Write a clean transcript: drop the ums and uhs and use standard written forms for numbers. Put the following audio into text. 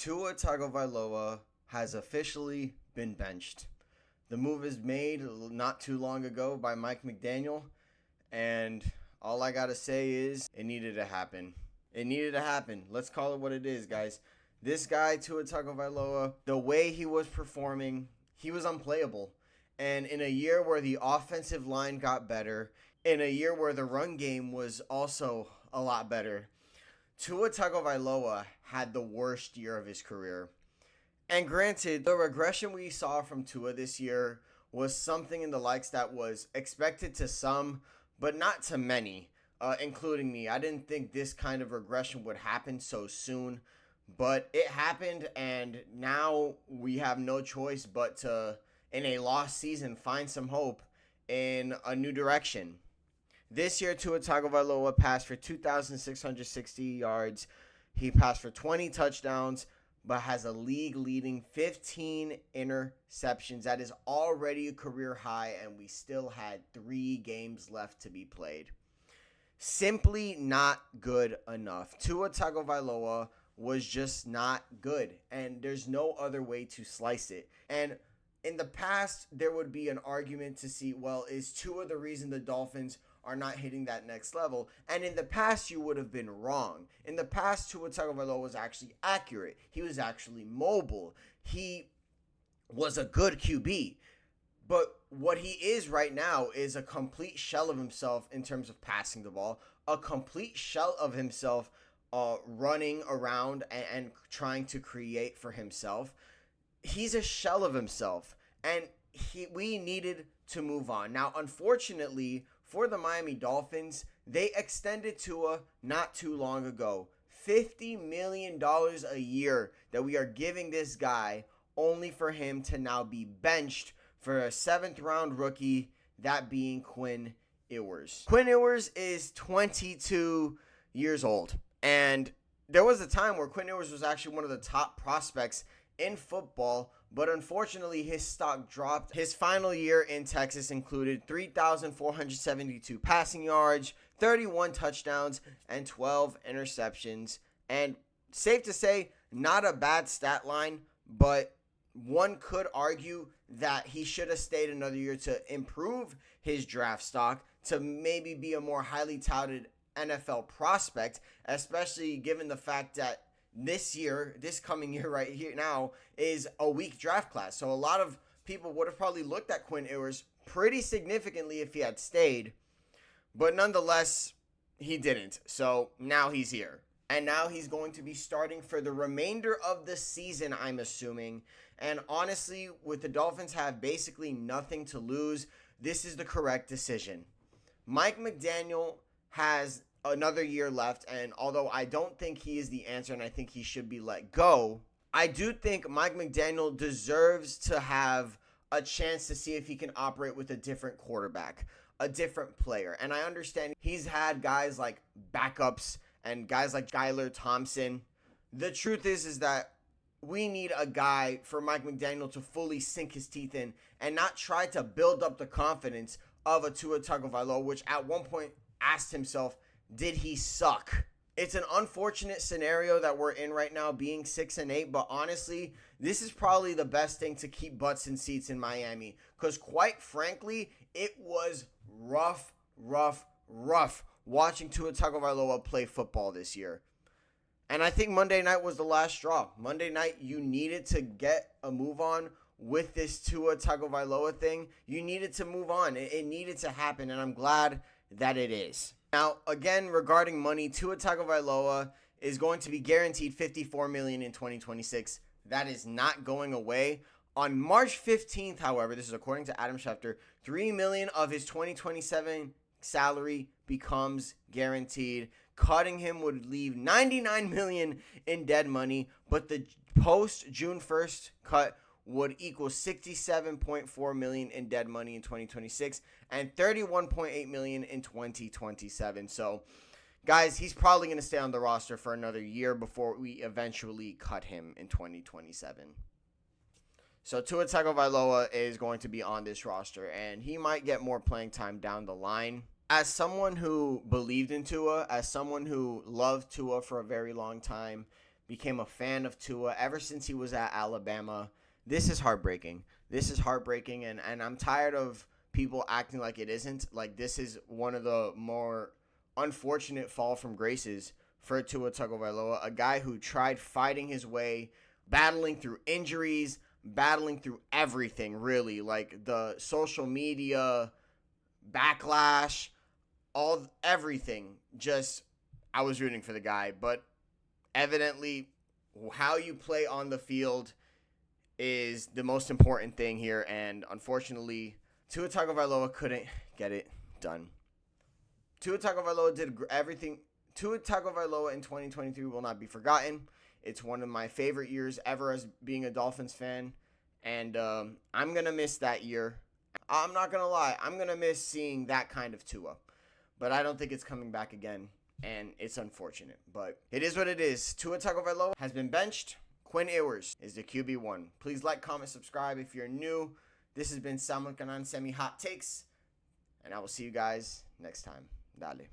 Tua Tagovailoa has officially been benched. The move is made not too long ago by Mike McDaniel, and all I gotta say is it needed to happen. It needed to happen. Let's call it what it is, guys. This guy, Tua Tagovailoa, the way he was performing, he was unplayable. And in a year where the offensive line got better, in a year where the run game was also a lot better, Tua Tagovailoa had the worst year of his career. And granted, the regression we saw from Tua this year was something in the likes that was expected to some, but not to many, including me. I didn't think this kind of regression would happen so soon, but it happened, and now we have no choice but to, in a lost season, find some hope in a new direction. This year, Tua Tagovailoa passed for 2,660 yards. He passed for 20 touchdowns, but has a league-leading 15 interceptions. That is already a career high, and we still had 3 games left to be played. Simply not good enough. Tua Tagovailoa was just not good, and there's no other way to slice it. And in the past, there would be an argument to see, well, is Tua the reason the Dolphins are not hitting that next level? And in the past, you would have been wrong. In the past, Tua Tagovailoa was actually accurate. He was actually mobile. He was a good QB. But what he is right now is a complete shell of himself in terms of passing the ball, a complete shell of himself running around and trying to create for himself. He's a shell of himself, and we needed to move on. Now, unfortunately, for the Miami Dolphins, they extended Tua not too long ago. $50 million a year that we are giving this guy, only for him to now be benched for a 7th-round rookie, that being Quinn Ewers. Quinn Ewers is 22 years old, and there was a time where Quinn Ewers was actually one of the top prospects in football, but unfortunately his stock dropped. His final year in Texas included 3,472 passing yards, 31 touchdowns, and 12 interceptions. And safe to say, not a bad stat line, but one could argue that he should have stayed another year to improve his draft stock, to maybe be a more highly touted NFL prospect, especially given the fact that this coming year right here now, is a weak draft class. So a lot of people would have probably looked at Quinn Ewers pretty significantly if he had stayed. But nonetheless, he didn't. So now he's here. And now he's going to be starting for the remainder of the season, I'm assuming. And honestly, with the Dolphins have basically nothing to lose, this is the correct decision. Mike McDaniel has another year left, and although I don't think he is the answer and I think he should be let go, I do think Mike McDaniel deserves to have a chance to see if he can operate with a different quarterback, a different player. And I understand he's had guys like backups and guys like Skylar Thompson. The truth is that we need a guy for Mike McDaniel to fully sink his teeth in and not try to build up the confidence of a Tua Tagovailoa, which at one point asked himself, did he suck? It's an unfortunate scenario that we're in right now, being 6-8, but honestly, this is probably the best thing to keep butts in seats in Miami, because quite frankly, it was rough watching Tua Tagovailoa play football this year. And I think Monday night was the last straw. Monday night, you needed to get a move on with this Tua Tagovailoa thing. You needed to move on. It needed to happen, and I'm glad that it is. Now, again, regarding money, Tua Tagovailoa is going to be guaranteed $54 million in 2026. That is not going away. On March 15th, however, this is according to Adam Schefter, $3 million of his 2027 salary becomes guaranteed. Cutting him would leave $99 million in dead money, but the post June 1st cut would equal $67.4 million in dead money in 2026 and $31.8 million in 2027. So, guys, he's probably going to stay on the roster for another year before we eventually cut him in 2027. So Tua Tagovailoa is going to be on this roster, and he might get more playing time down the line. As someone who believed in Tua, as someone who loved Tua for a very long time, became a fan of Tua ever since he was at Alabama. This is heartbreaking. This is heartbreaking, and I'm tired of people acting like it isn't. Like, this is one of the more unfortunate fall from graces for Tua Tagovailoa, a guy who tried fighting his way, battling through injuries, battling through everything, really. Like, the social media backlash, everything. Just, I was rooting for the guy, but evidently how you play on the field is the most important thing here, and unfortunately Tua Tagovailoa couldn't get it done. Tua Tagovailoa did everything. Tua Tagovailoa in 2023 will not be forgotten. It's one of my favorite years ever as being a Dolphins fan, and I'm going to miss that year. I'm not going to lie. I'm going to miss seeing that kind of Tua, but I don't think it's coming back again, and it's unfortunate, but it is what it is. Tua Tagovailoa has been benched. Quinn Ewers is the QB1. Please like, comment, subscribe if you're new. This has been Samuel Kanan Semi Hot Takes, and I will see you guys next time. Dale.